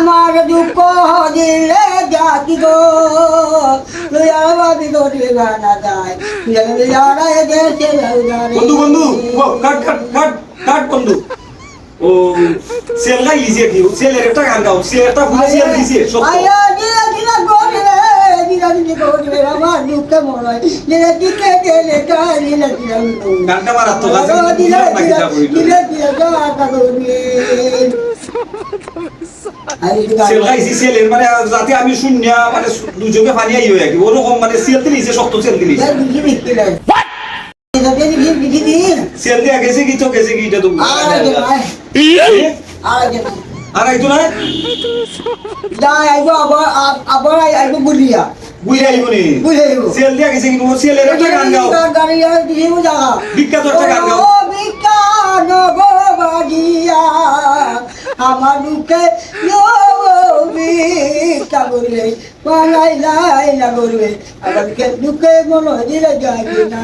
আমার দুঃখ দিলে জাতি গো তুই আমার বিগড়ে গানা যায় তুই আমি লড়াই দেশে বন্ধু বন্ধু কাট কাট কাট কাট বন্ধু ও সেলটা ইজি কি সেলের একটা গান গাও সেলটা পুরো সেল দিছে সব আয়া দিলা দিলা গোরে আমার দুঃখ মনে দিলা দিকে গেলে কারিলা দিলা গানটা মারা তো গাছে দিলা নাকি দিলা যাবো দিলা দিলা গাতা গোরে সেল গাইছি সেলের মানে যাতে আমি শুনিয়া মানে দুজকে পানি আইও কি ওরকম মানে সেল দিছে শক্ত সেল দিছে সেল দিয়া গেছে কি তো গেছে কি এটা তো আর আইতো না বুইরা আইবো নি সেল দিয়া গেছে কি সেলের একটা গান গাও বিখ্যাত একটা গান গাও আমার দুঃখে করবে পালাই লাই না করবে আমার দুঃখে মনে দিলে যায় না